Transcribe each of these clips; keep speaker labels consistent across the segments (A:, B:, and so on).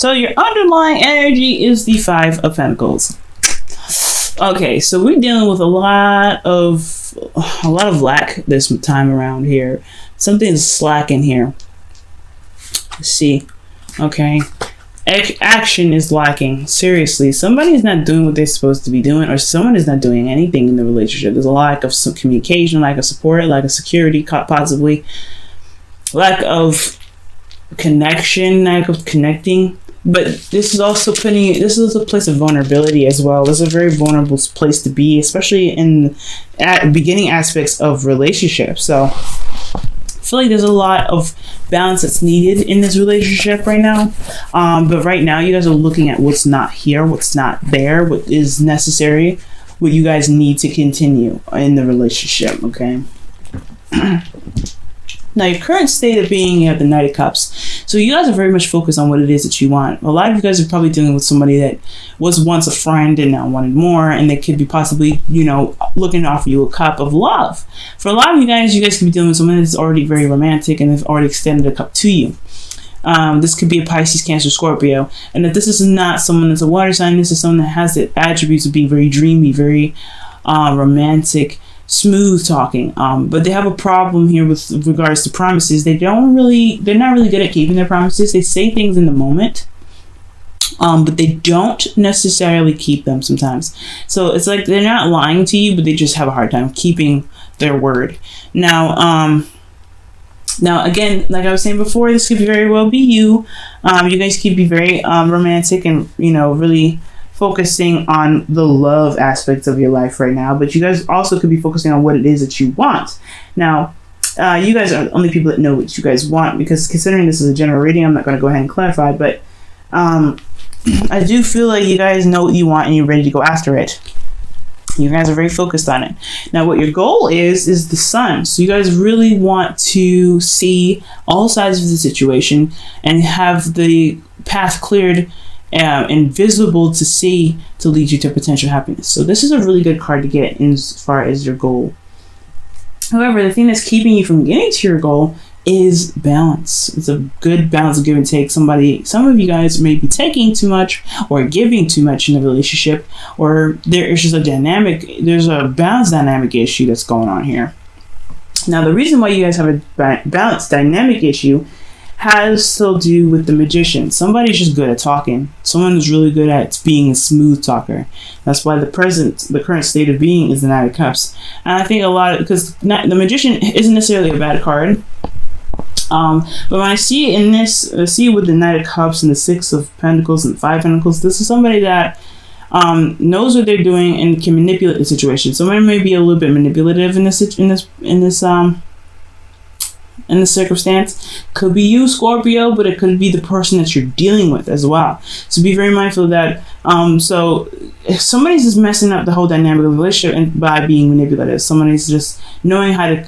A: So your underlying energy is the Five of Pentacles. Okay, so we're dealing with a lot of lack this time around here. Something's slacking here. Let's see. Okay. Action is lacking. Seriously, somebody is not doing what they're supposed to be doing, or someone is not doing anything in the relationship. There's a lack of some communication, lack of support, lack of security, possibly lack of connection, lack of connecting. But this is also this is a place of vulnerability as well. This is a very vulnerable place to be, especially in beginning aspects of relationships. So I feel like there's a lot of balance that's needed in this relationship right now. But right now, you guys are looking at what's not here, what's not there, what is necessary, what you guys need to continue in the relationship, okay? Now, your current state of being, you have the Knight of Cups. So you guys are very much focused on what it is that you want. A lot of you guys are probably dealing with somebody that was once a friend and now wanted more, and they could be possibly, looking to offer you a cup of love. For a lot of you guys could be dealing with someone that's already very romantic and has already extended a cup to you. This could be a Pisces, Cancer, Scorpio. And if this is not someone that's a water sign, this is someone that has the attributes of being very dreamy, very romantic, smooth talking, but they have a problem here with regards to promises. They're not really good at keeping their promises. They say things in the moment, but they don't necessarily keep them sometimes. So it's like they're not lying to you, but they just have a hard time keeping their word. Now again, like I was saying before, this could very well be you. You guys could be very romantic and really focusing on the love aspects of your life right now, but you guys also could be focusing on what it is that you want. Now, you guys are the only people that know what you guys want, because considering this is a general reading, I'm not going to go ahead and clarify, but I do feel like you guys know what you want and you're ready to go after it. You guys are very focused on it. Now, what your goal is the sun. So you guys really want to see all sides of the situation and have the path cleared and visible to see, to lead you to potential happiness. So this is a really good card to get in as far as your goal. However, the thing that's keeping you from getting to your goal is balance. It's a good balance of give and take. Some of you guys may be taking too much or giving too much in the relationship, or there's a balance dynamic issue that's going on here. Now, the reason why you guys have a balance dynamic issue has to do with the Magician. Somebody's just good at talking. Someone who's really good at being a smooth talker. That's why the current state of being is the Knight of Cups. And I think because the Magician isn't necessarily a bad card. But when I see it in this, I see it with the Knight of Cups and the Six of Pentacles and Five of Pentacles. This is somebody that knows what they're doing and can manipulate the situation. Somebody may be a little bit manipulative in this circumstance. Could be you, Scorpio, but it could be the person that you're dealing with as well. So be very mindful of that. So if somebody's just messing up the whole dynamic of the relationship and by being manipulative, somebody's just knowing how to,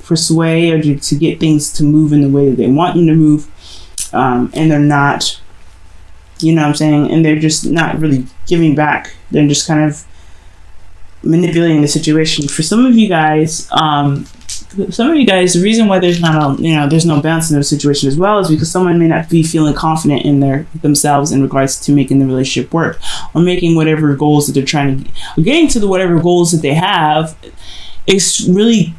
A: persuade or to get things to move in the way that they want them to move, and they're not, and they're just not really giving back. They're just kind of manipulating the situation. For some of you guys, the reason why there's not there's no balance in their situation as well is because someone may not be feeling confident in themselves in regards to making the relationship work, or making whatever goals that they're trying to, or getting to whatever goals that they have. It's really,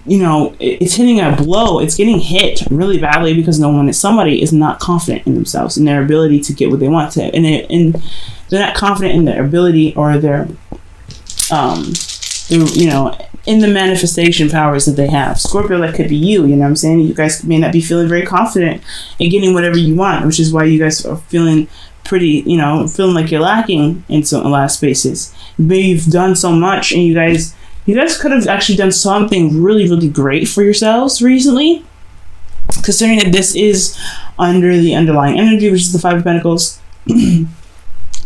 A: it's hitting a blow. It's getting hit really badly because somebody is not confident in themselves and their ability to get what they want to, and they're not confident in their ability or their in the manifestation powers that they have. Scorpio, that could be you, you guys may not be feeling very confident in getting whatever you want, which is why you guys are feeling pretty, feeling like you're lacking in a lot of spaces. Maybe you've done so much and you guys could have actually done something really, really great for yourselves recently, considering that this is under the underlying energy, which is the Five of Pentacles.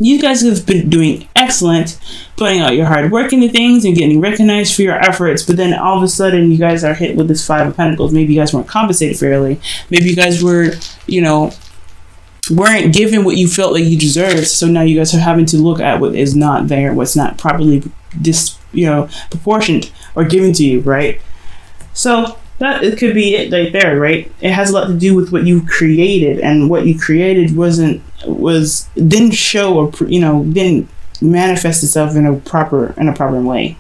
A: You guys have been doing excellent, putting out your hard work into things and getting recognized for your efforts, but then all of a sudden you guys are hit with this Five of Pentacles. Maybe you guys weren't compensated fairly. Maybe you guys weren't given what you felt like you deserved. So now you guys are having to look at what is not there, what's not properly proportioned or given to you, right? So that it could be it right there, right? It has a lot to do with what you created, and what you created wasn't was didn't show or didn't manifest itself in a proper way.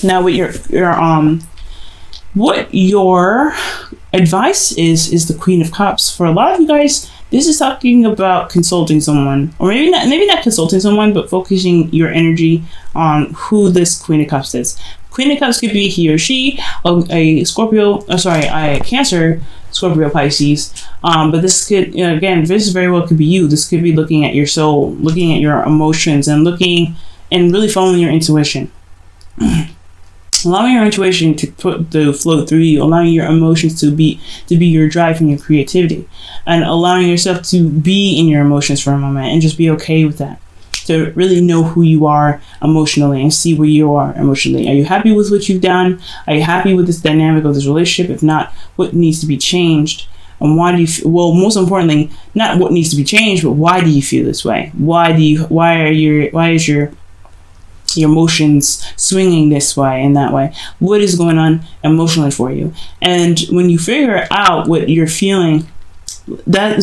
A: Now, what your advice is the Queen of Cups. For a lot of you guys, this is talking about consulting someone, or maybe not consulting someone, but focusing your energy on who this Queen of Cups is. Queen of Cups could be he or she, a Scorpio, a Cancer, Scorpio, Pisces. But this could, again, this very well could be you. This could be looking at your soul, looking at your emotions, and really following your intuition. Allowing your intuition to flow through you, allowing your emotions to be your drive and your creativity, and allowing yourself to be in your emotions for a moment and just be okay with that. To really know who you are emotionally and see where you are emotionally. Are you happy with what you've done? Are you happy with this dynamic of this relationship? If not, what needs to be changed? And why do you most importantly, not what needs to be changed, but why do you feel this way? Why is your emotions swinging this way and that way? What is going on emotionally for you? And when you figure out what you're feeling, I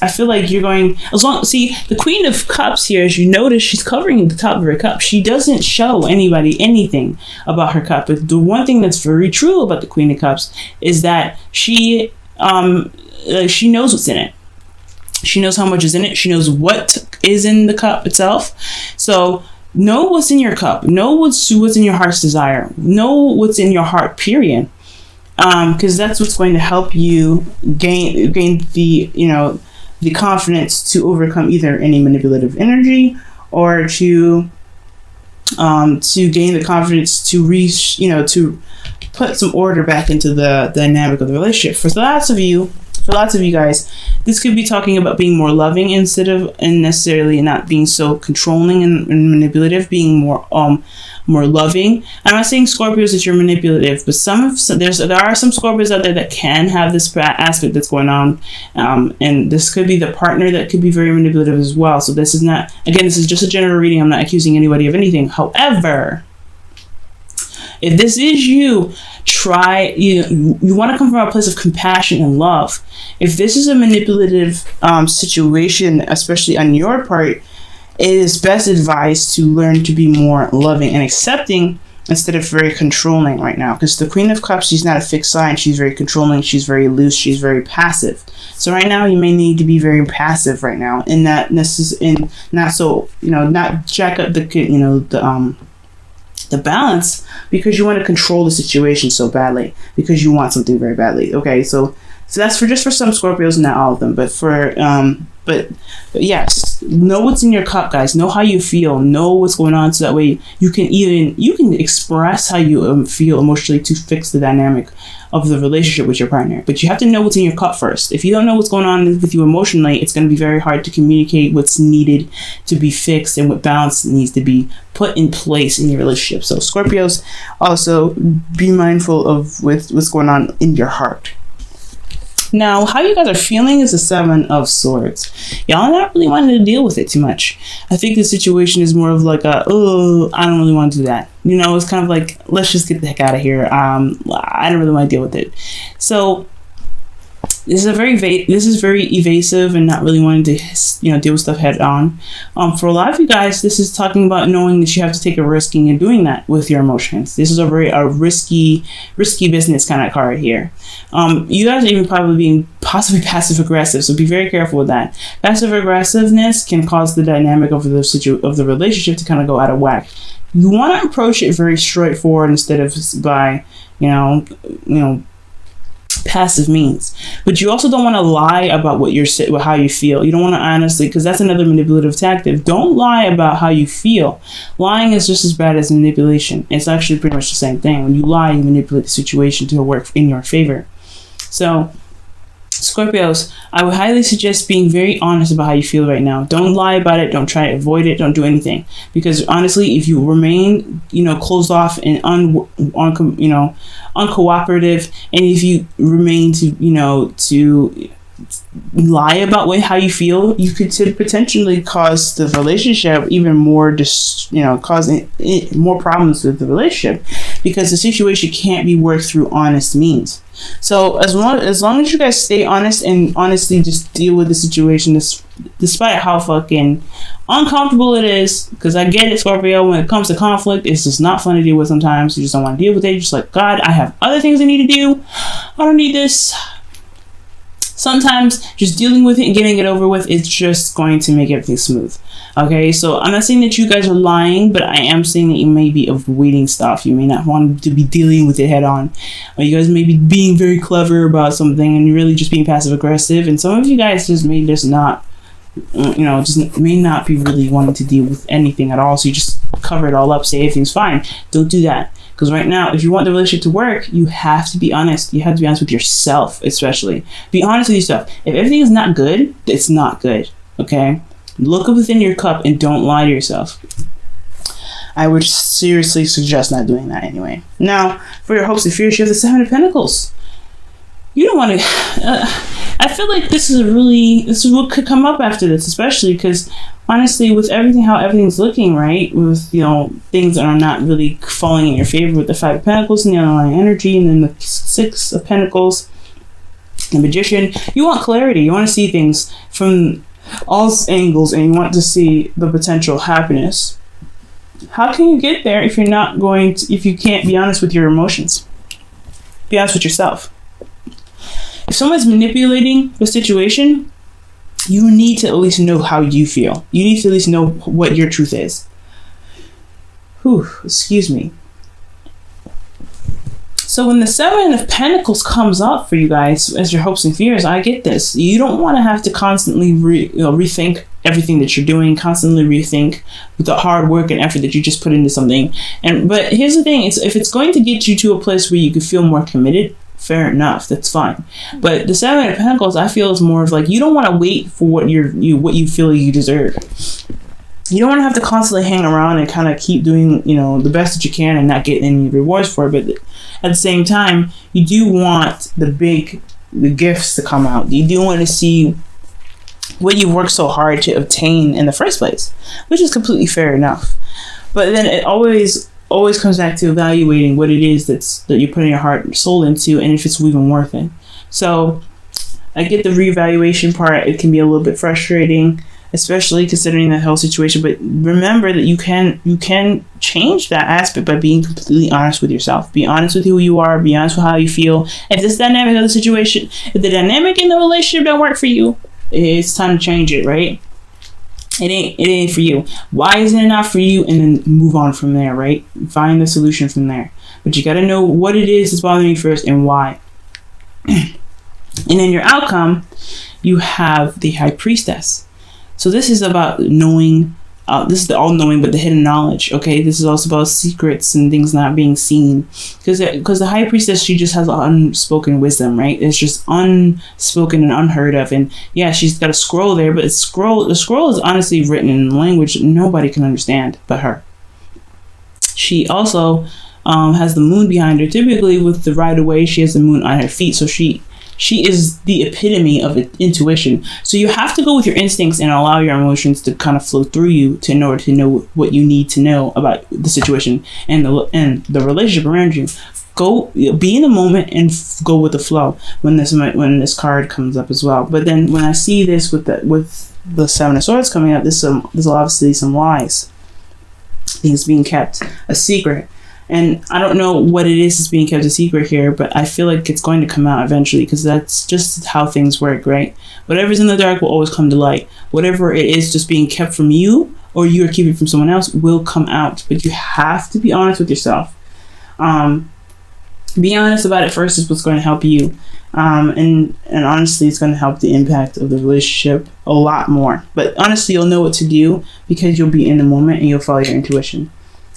A: feel like you're going, see, the Queen of Cups here, as you notice, she's covering the top of her cup. She doesn't show anybody anything about her cup. But the one thing that's very true about the Queen of Cups is that she knows what's in it. She knows how much is in it. She knows what is in the cup itself. So know what's in your cup. Know what's in your heart's desire. Know what's in your heart, period. Because that's what's going to help you gain the confidence to overcome either any manipulative energy, or to gain the confidence to reach, to put some order back into the dynamic of the relationship. For lots of you guys, this could be talking about being more loving and necessarily not being so controlling and manipulative, being more loving. I'm not saying Scorpios that you're manipulative, but there are some Scorpios out there that can have this aspect that's going on, and this could be the partner that could be very manipulative as well. So this is just a general reading. I'm not accusing anybody of anything. However, if this is you, you want to come from a place of compassion and love. If this is a manipulative situation, especially on your part, it is best advised to learn to be more loving and accepting instead of very controlling right now. Because the Queen of Cups, she's not a fixed sign. She's very controlling. She's very loose. She's very passive. So right now, you may need to be very passive right now, and not jack up the balance, because you want to control the situation so badly, because you want something very badly. Okay, so that's for some Scorpios, not all of them, but yes, know what's in your cup, guys. Know how you feel. Know what's going on, so that way you can express how you feel emotionally to fix the dynamic of the relationship with your partner. But you have to know what's in your cup first. If you don't know what's going on with you emotionally, it's going to be very hard to communicate what's needed to be fixed and what balance needs to be put in place in your relationship. So Scorpios, also be mindful of what's going on in your heart. Now, how you guys are feeling is the Seven of Swords. Y'all not really wanting to deal with it too much. I think the situation is more of like I don't really want to do that. It's kind of like, let's just get the heck out of here. I don't really want to deal with it. So this is very evasive and not really wanting to deal with stuff head on. For a lot of you guys, this is talking about knowing that you have to take a risk and you're doing that with your emotions. This is a very risky business kind of card here. You guys are even probably being possibly passive aggressive, so be very careful with that. Passive aggressiveness can cause the dynamic of the relationship to kind of go out of whack. You want to approach it very straightforward instead of by passive means. But you also don't want to lie about how you feel. You don't want to honestly, because that's another manipulative tactic. Don't lie about how you feel. Lying is just as bad as manipulation. It's actually pretty much the same thing. When you lie, you manipulate the situation to work in your favor. So Scorpios, I would highly suggest being very honest about how you feel right now. Don't lie about it. Don't try to avoid it. Don't do anything. Because honestly, if you remain, closed off and uncooperative, and if you remain to lie about how you feel, you could potentially cause the relationship even more, causing more problems with the relationship, because the situation can't be worked through honest means. So as long as you guys stay honest and honestly just deal with the situation, despite how fucking uncomfortable it is, because I get it, Scorpio, when it comes to conflict, it's just not fun to deal with sometimes. You just don't want to deal with it. You're just like, God, I have other things I need to do. I don't need this. Sometimes just dealing with it and getting it over with is just going to make everything smooth. Okay, so I'm not saying that you guys are lying, but I am saying that you may be avoiding stuff. You may not want to be dealing with it head on. Or you guys may be being very clever about something and really just being passive aggressive. And some of you guys just may just not, just may not be really wanting to deal with anything at all. So you just cover it all up, say everything's fine. Don't do that. Because right now, if you want the relationship to work, you have to be honest. You have to be honest with yourself, especially. Be honest with yourself. If everything is not good, it's not good. Okay? Look within your cup and don't lie to yourself. I would seriously suggest not doing that anyway. Now, for your hopes and fears, you have the Seven of Pentacles. You don't want to... I feel like this is what could come up after this, especially because honestly, with how everything's looking, right, with things that are not really falling in your favor, with the Five of Pentacles and the underlying energy, and then the Six of Pentacles, the Magician, you want clarity. You want to see things from all angles, and you want to see the potential happiness. How can you get there if if you can't be honest with your emotions? Be honest with yourself. If someone's manipulating the situation, you need to at least know how you feel. You need to at least know what your truth is. Whew, excuse me. So when the Seven of Pentacles comes up for you guys as your hopes and fears, I get this. You don't want to have to constantly rethink everything that you're doing, constantly rethink the hard work and effort that you just put into something. But here's the thing, if it's going to get you to a place where you can feel more committed, fair enough, that's fine. But the Seven of Pentacles, I feel, is more of like, you don't want to wait for what you feel you deserve. You don't want to have to constantly hang around and kind of keep doing, the best that you can and not get any rewards for it. But at the same time, you do want the gifts to come out. You do want to see what you worked so hard to obtain in the first place, which is completely fair enough. But then it always comes back to evaluating what it is that you're putting your heart and soul into, and if it's even worth it. So I get the reevaluation part. It can be a little bit frustrating, especially considering that whole situation. But remember that you can change that aspect by being completely honest with yourself. Be honest with who you are. Be honest with how you feel. If this dynamic of the situation, if the dynamic in the relationship don't work for you, it's time to change it, right? It ain't for you. Why isn't it not for you? And then move on from there, right? Find the solution from there. But you got to know what it is that's bothering you first and why. And in your outcome, you have the High Priestess. So this is about knowing. This is the all-knowing, but the hidden knowledge. Okay, this is also about secrets and things not being seen. Because the High Priestess, she just has unspoken wisdom, right? It's just unspoken and unheard of. And yeah, she's got a scroll there, but the scroll is honestly written in language nobody can understand but her. She also has the moon behind her. Typically, with the Rider-Waite, she has the moon on her feet, so she is the epitome of intuition. So you have to go with your instincts and allow your emotions to kind of flow through you in order to know what you need to know about the situation and the relationship around you. Go be in the moment and go with the flow when this card comes up as well. But then when I see this with the Seven of Swords coming up, there's obviously some lies, things being kept a secret. And I don't know what it is that's being kept a secret here, but I feel like it's going to come out eventually, because that's just how things work, right? Whatever's in the dark will always come to light. Whatever it is just being kept from you, or you are keeping from someone else, will come out. But you have to be honest with yourself. Be honest about it first is what's going to help you. And honestly, it's going to help the impact of the relationship a lot more. But honestly, you'll know what to do because you'll be in the moment and you'll follow your intuition.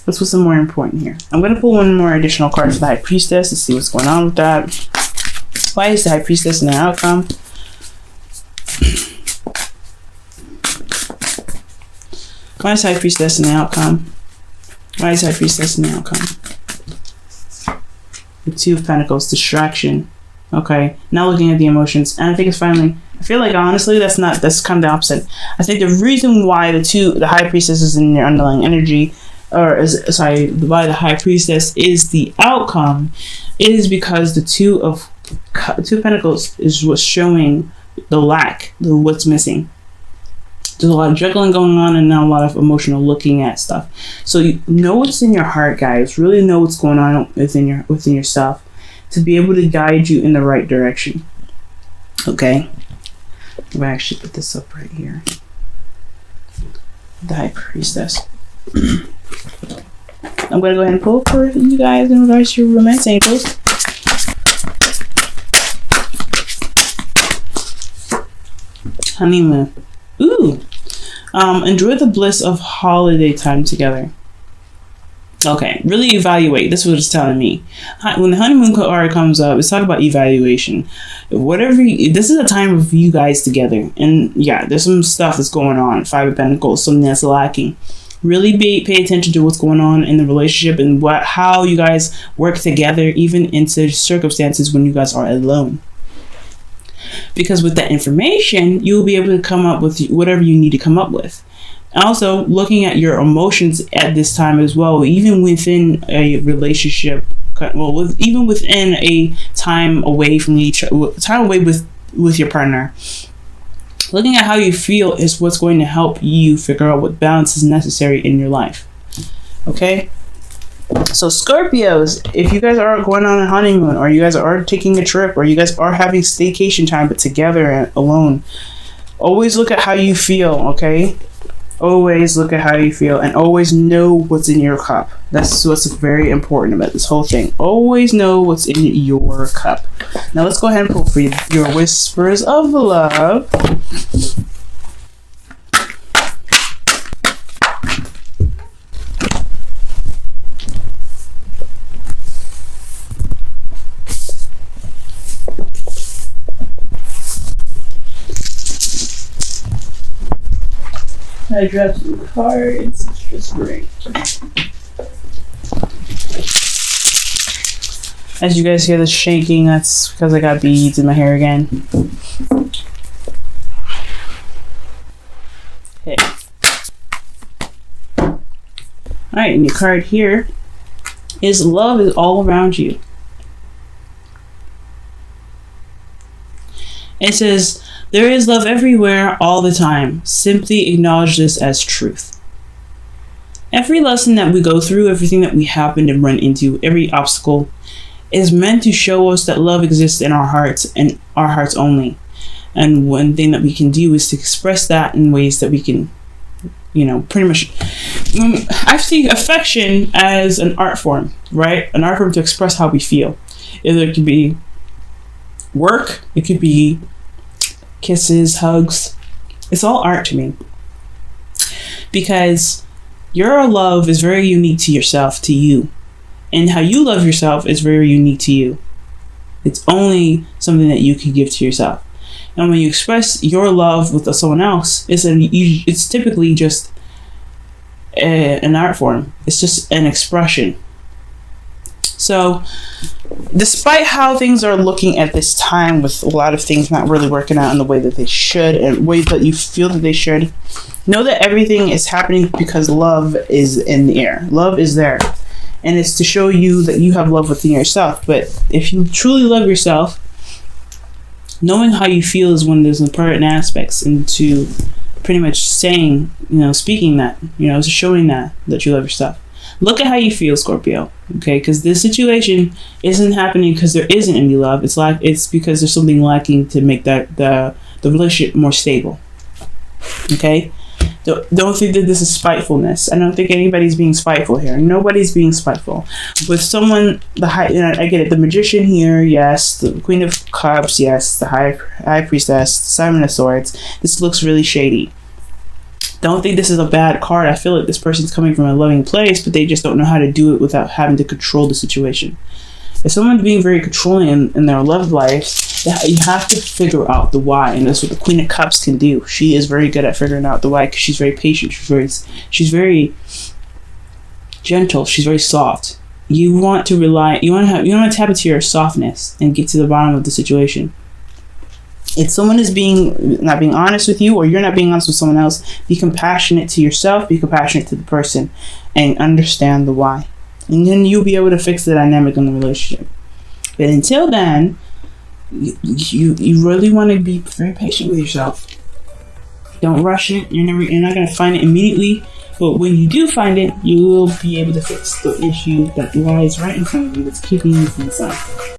A: That's what's more important here. I'm going to pull one more additional card for the High Priestess to see what's going on with that. Why is the High Priestess in the outcome? Why is High Priestess in the outcome? Why is High Priestess in the outcome? The Two of Pentacles, distraction. Okay, now looking at the emotions, and I think it's finally. I feel like honestly, that's kind of the opposite. I think the reason why the High Priestess is in your underlying energy, why the High Priestess is the outcome, is because the Two of Pentacles is what's showing the lack, what's missing. There's a lot of juggling going on, and not a lot of emotional looking at stuff. So you know what's in your heart, guys. Really know what's going on within yourself, to be able to guide you in the right direction. Okay, I'm gonna actually put this up right here. The High Priestess. I'm gonna go ahead and pull for you guys in regards to your romance angels. Honeymoon. Ooh. Enjoy the bliss of holiday time together. Okay, really evaluate. This is what it's telling me. When the honeymoon card comes up, it's talking about evaluation. This is a time of you guys together. And yeah, there's some stuff that's going on. Five of Pentacles, something that's lacking. Really pay attention to what's going on in the relationship and how you guys work together, even into circumstances when you guys are alone. Because with that information, you'll be able to come up with whatever you need to come up with. Also, looking at your emotions at this time as well, even within a relationship, even within a time away from with your partner. Looking at how you feel is what's going to help you figure out what balance is necessary in your life. Okay? So Scorpios, if you guys are going on a honeymoon, or you guys are taking a trip, or you guys are having staycation time but together and alone, always look at how you feel, okay? Always look at how you feel, and always know what's in your cup. That's what's very important about this whole thing. Always know what's in your cup. Now let's go ahead and pull for your whispers of love. I dropped some cards. Just great. As you guys hear the shaking, that's because I got beads in my hair again. Okay. Alright, and your card here is love is all around you. It says, there is love everywhere, all the time. Simply acknowledge this as truth. Every lesson that we go through, everything that we happen to run into, every obstacle is meant to show us that love exists in our hearts and our hearts only. And one thing that we can do is to express that in ways that we can, pretty much. I see affection as an art form, right? An art form to express how we feel. It could be work, it could be kisses, hugs. It's all art to me, because your love is very unique to yourself, to you, and how you love yourself is very unique to you. It's only something that you can give to yourself. And when you express your love with someone else, it's typically just an art form. It's just an expression. So despite how things are looking at this time, with a lot of things not really working out in the way that they should, and ways that you feel that they should, know that everything is happening because love is in the air. Love is there. And it's to show you that you have love within yourself. But if you truly love yourself, knowing how you feel is one of those important aspects into pretty much saying, speaking that, showing that you love yourself. Look at how you feel, Scorpio, okay? Because this situation isn't happening because there isn't any love. It's because there's something lacking to make the relationship more stable, okay? Don't think that this is spitefulness. I don't think anybody's being spiteful here. Nobody's being spiteful. With someone, I get it. The Magician here, yes. The Queen of Cups, yes. The High Priestess, Seven of Swords. This looks really shady. Don't think this is a bad card. I feel like this person's coming from a loving place, but they just don't know how to do it without having to control the situation. If someone's being very controlling in their love life, you have to figure out the why, and that's what the Queen of Cups can do. She is very good at figuring out the why, because she's very patient. She's very gentle. She's very soft. you want to tap into your softness and get to the bottom of the situation. If someone is not being honest with you, or you're not being honest with someone else, be compassionate to yourself, be compassionate to the person, and understand the why. And then you'll be able to fix the dynamic in the relationship. But until then, you really want to be very patient with yourself. Don't rush it. You're not going to find it immediately. But when you do find it, you will be able to fix the issue that lies right in front of you that's keeping you from the sun.